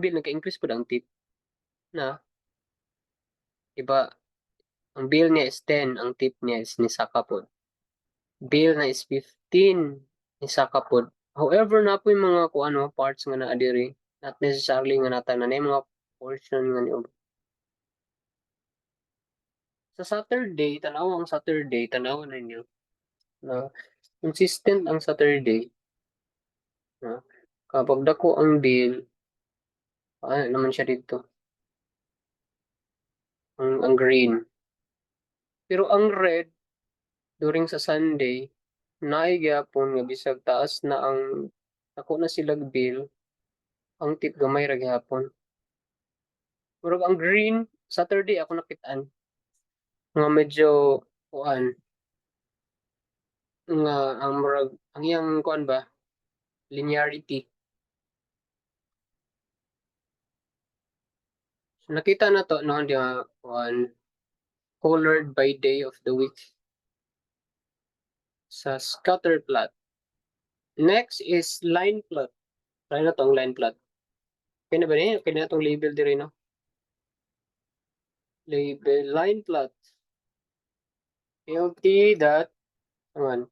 bill nagka-increase pud ang tip na iba ang bill niya is 10 ang tip niya is ni saka pod. Bill na is 15 ni saka pod. However na po yung mga kung ano parts nga naa diri not necessarily nga nata na mga portion nga ni sa Saturday tanaw na ninyo na consistent ang Saturday na kapag dako ang bill ano naman siya dito ang green pero ang red during sa Sunday naay gyapon nga bisag taas na ang ako na silag bill ang tip gamay ra gyapon pero ang green Saturday ako nakit-an nga medyo kuan nga ang murag ang iyang kuan ba linearity. So, nakita na to no di kuan colored by day of the week sa scatter plot. Next is line plot. Try na tong line plot. Kaya na ba niya? Kaya na tong label diri no? Label line plot. LT dot naman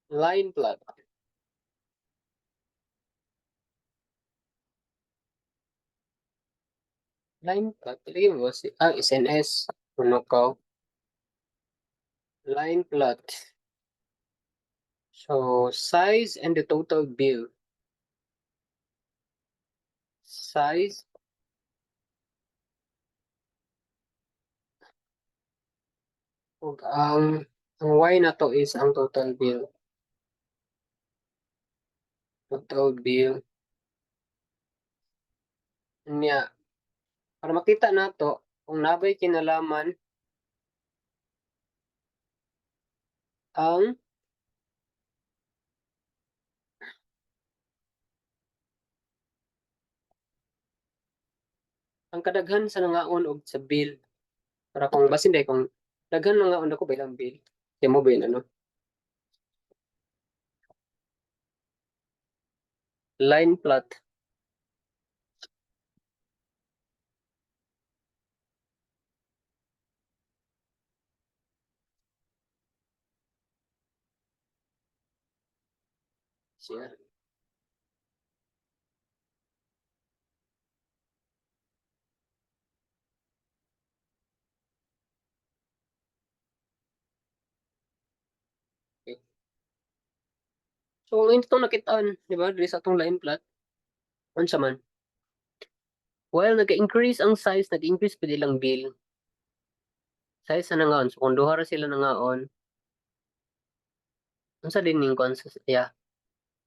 line plot. Line plot. Ilagay mo si SNS. Ano ko? Line plot. So size and the total bill. Size ug ang Y na to is ang total bill. Total bill niya. Para makita nato kung nabay kinalaman ang kadaghan sa nangaon og sa bill. Para kung basin day kung daghan nangaon ako bilang bill. Di mo ba yun, ano? Line plot. Siya. Okay. So, kung itong nakitaan, di ba? Dili sa atong line plot. Unsa man? While nag-increase ang size, nag-increase pa nilang bill. Size sa nangaon. So, kung duha ra sila nangaon, unsa din yung concept? Yeah.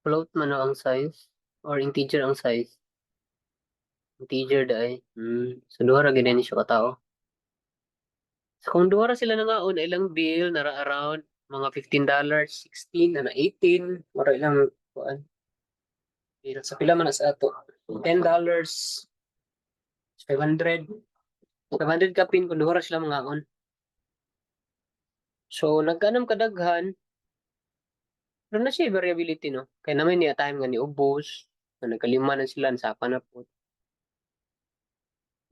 Float man no ang size or integer ang size. Integer dai. So, duha ra gid ni siya katao. So, kung duha ra sila nangaon, ilang bill nara around mga $15, 16, na 18, mara ilang kuan. Sa pila man na sa ato. $10, 500. 500 kapin kung duha ra sila mangaon. So, nagkanam kadaghan, pero na siya variability, no? Kaya naman niya time nga ni ubos, na nagkalima na sila, nasapa na po.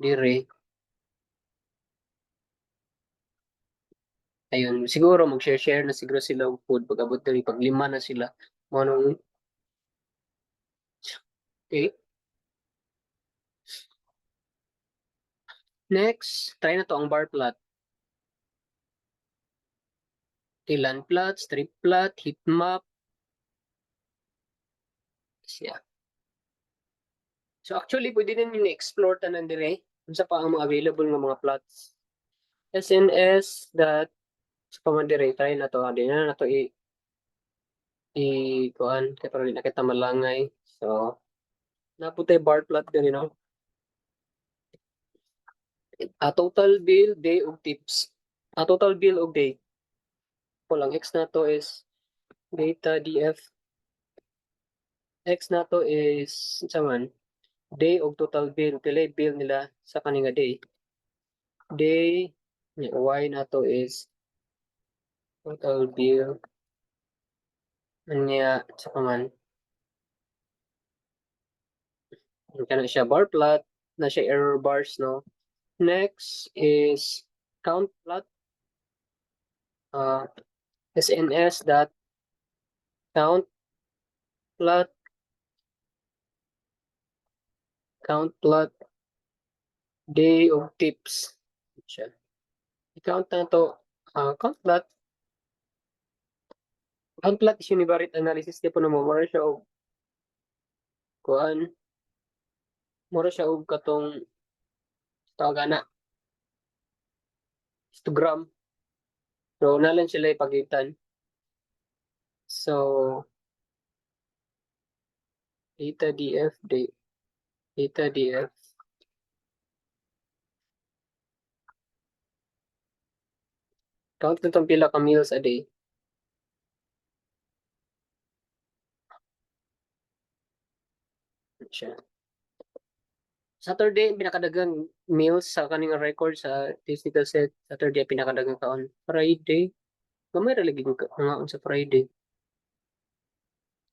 Dire. Ayun, siguro mag-share-share na siguro sila og food pag-abot diri pag lima na sila. Manong okay. Next, try na to ang bar plot. Tilan plot, strip plot, heat map. Siya. So actually, pwede din yung explore tanan dire. Kung sa pa ang mga available nga mga plots. SNS that sa pamandire, try na to. Di na to kuan kay para di na kita malangay. So, naputay bar plot din, you know. Total bill, day og tips. Total bill og day. Kung lang X na to is data DF. X na to is saman day og total bill. Pila bill nila sa kaninga day. Day, Y na to is total bill. Anya sa paman Kana siya bar plot, na siya error bars, no? Next is count plot. SNS dot count plot, day of tips. Siya. I-count na to. Count plot is univariate analysis. Di po na mo. Mura siya og kuan. Mura siya og katong tawagana. Histogram. So, nalan sila ipagitan. So, data df, data df. Count na itong pila ka meals a day. Siya. Saturday, pinakadagang meals sa kaning record sa statistical set. Saturday, pinakadagang kaon. Friday, gamay ra lagi ngaon sa Friday.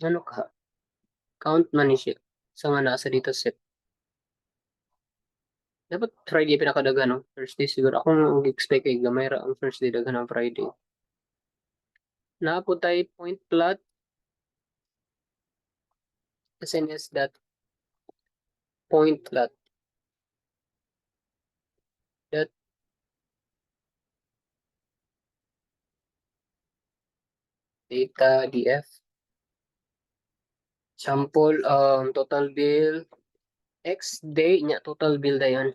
Ano ka? Count man ni siya sa nga nasa dito set. Dapat Friday pinakadagan, no? Thursday siguro. Ako mag-expect kay gamay ra ang Thursday dagan ng Friday. Napo tayo point plot. SNS dot point plot. Dot data df. Sample total bill. X day niya total bill na yan.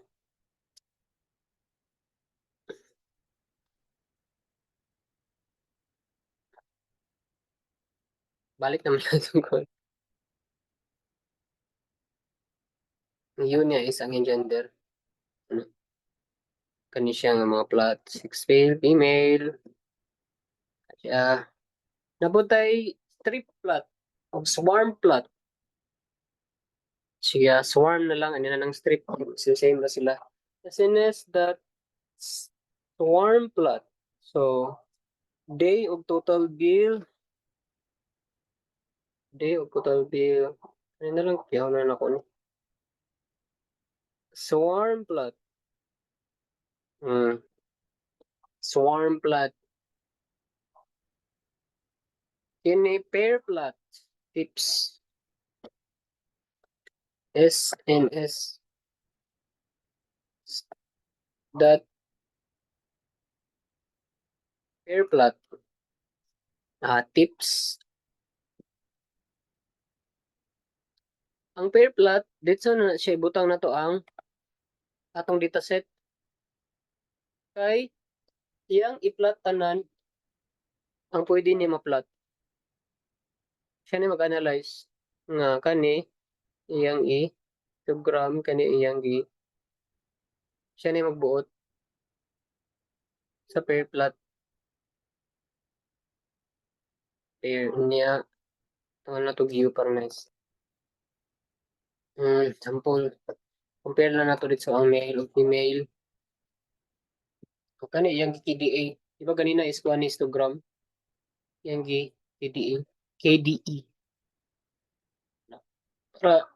Balik naman yung tungkol. Yun niya is ang gender. Ano? Kani siya nga mga plot. 6 male, female. Siya. Nabutay strip plot. O swarm plot. Siya, swarm na lang. Ano na ng strip. Same na sila. SNS that swarm plot. So, day of total bill. Day of total bill. Ano na lang, kiyaw na ako ni. Swarm plot. Swarm plot. Kini pair plot. Tips. SNS. That pair plot. Tips. Ang pair plot, dito na siya butang na to ang atong dataset. Kay iyang i-plot tanan ang pwede ni ma-plot. Siya ni mag-analyze nga kani iyang i-program kani iyang siya ni magbuot sa pair plot. Pair niya ang na to view para nice. Sample. Compare na nato dito ang male o female. O kani iyang KDA. Diba ganina is kuha ni histogram? Iyang KDA. KDE. Para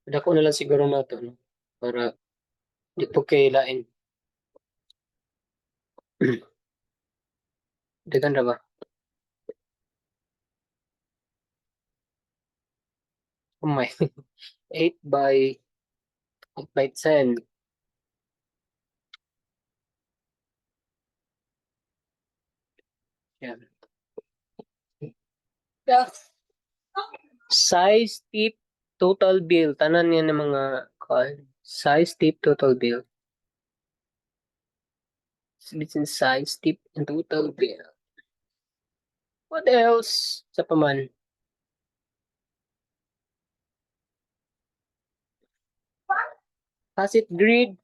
dako na lang siguro nato, no? Para di po kay lain. Dagan ra ba? Oh my. 8 by 10. Yan. Yeah. Size, tip, total bill. Tanan yan ng mga size, tip, total bill. Between size, tip, and total bill. What else? Sa paman. Facet grid.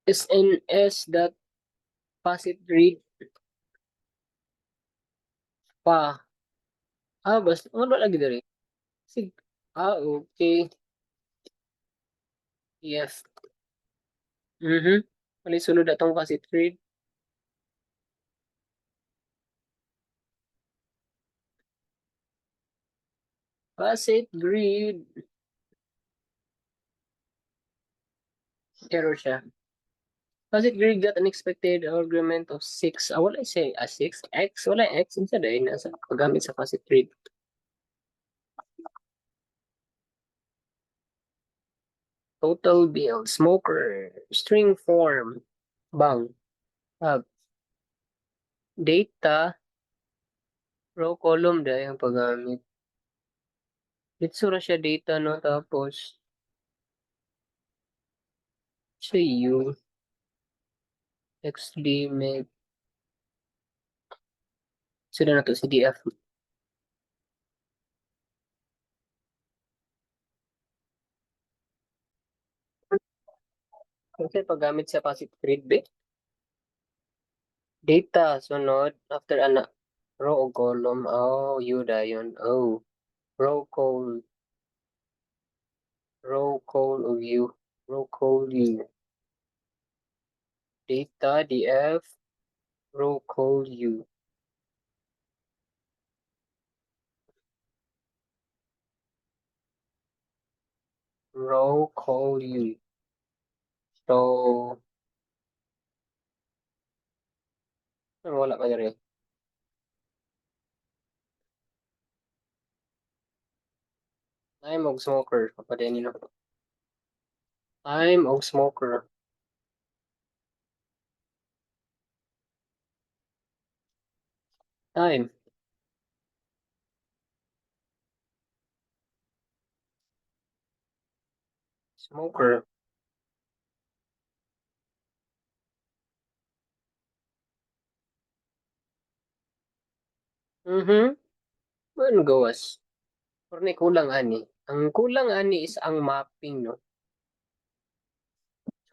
SNS dot facet grid pa. Basta ano lagi diri? Sig. Okay. Yes. Mali sulod atong facet grid. Facet grid. Error siya. Facet grid got an expected argument of 6. Wala say 6. X. Wala X. Instead ay nasa paggamit sa facet grid. Total bill. Smoker. String form. Bang. Data. Row column dahil ang paggamit. Dito ra siya data no tapos sa U XD med sila na to CDF. Kasi paggamit sa passive grid ba? Data sunod after ana row o column. Oh, U dayon. Oh, row call o U. Row call U. Data DF row call U. Row call U. So wala pa rin. Time og smoker. Papadyan nila. Time og smoker. Time. Smoker. Ano gawas? Pero may kulang ani. Ang kulang ani is ang mapping, no?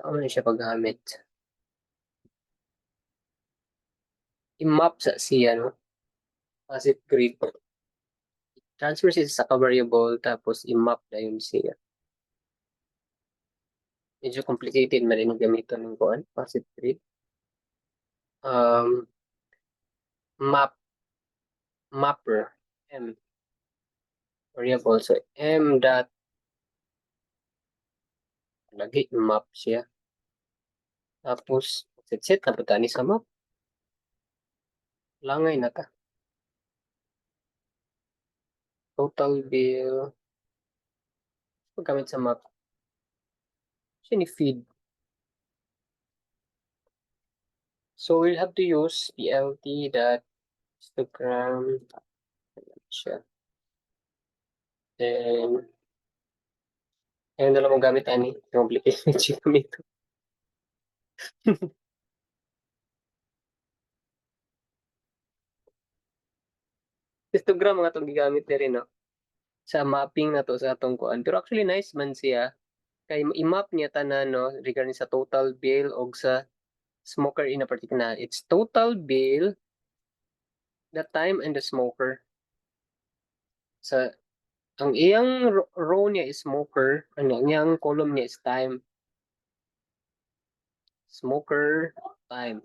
Saan na siya paggamit? I-map sa siya, no? Passive grid. Transfer siya sa ka-variable, tapos i-map na yun siya. Medyo complicated man rin gamitin ng kuan, passive grid. Um, mapper, M. Variable. So, M dot, lagi map siya. Tapos, set na punta ni sa map. Langay na ta. Total bill. Paggamit sa map. Siya ni feed. So we'll have to use plt dot Instagram siya. Then, ayun na lang mong gamit, ani. Complicated siya gamit. Histogram nga itong gigamit na rin, no? Sa mapping na to sa atong kuan. Pero actually, nice man siya. Kay i-map niya tanan, no? Regarding sa total bill o sa smoker in a particular. It's total bill, the time, and the smoker. Sa ang iyang row niya is smoker, ang iyang column niya is time. Smoker, time.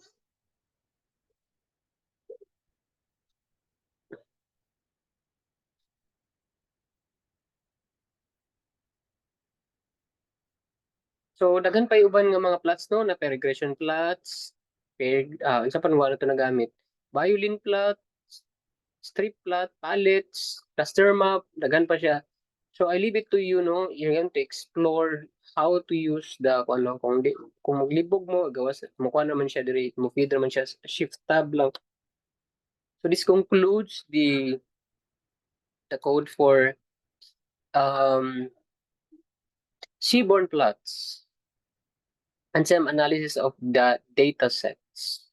So, daghan pa uban nga mga plots, no? Na regression plots, isa pa wala ito nagamit. Violin plot, strip plot, palettes, raster map, daghan pa siya. So, I leave it to you, no? You're going to explore how to use the, kung maglibog mo, gawas, mukha naman siya, mo feed naman siya, shift tab lang. So, this concludes the code for seaborn plots and some analysis of the data sets.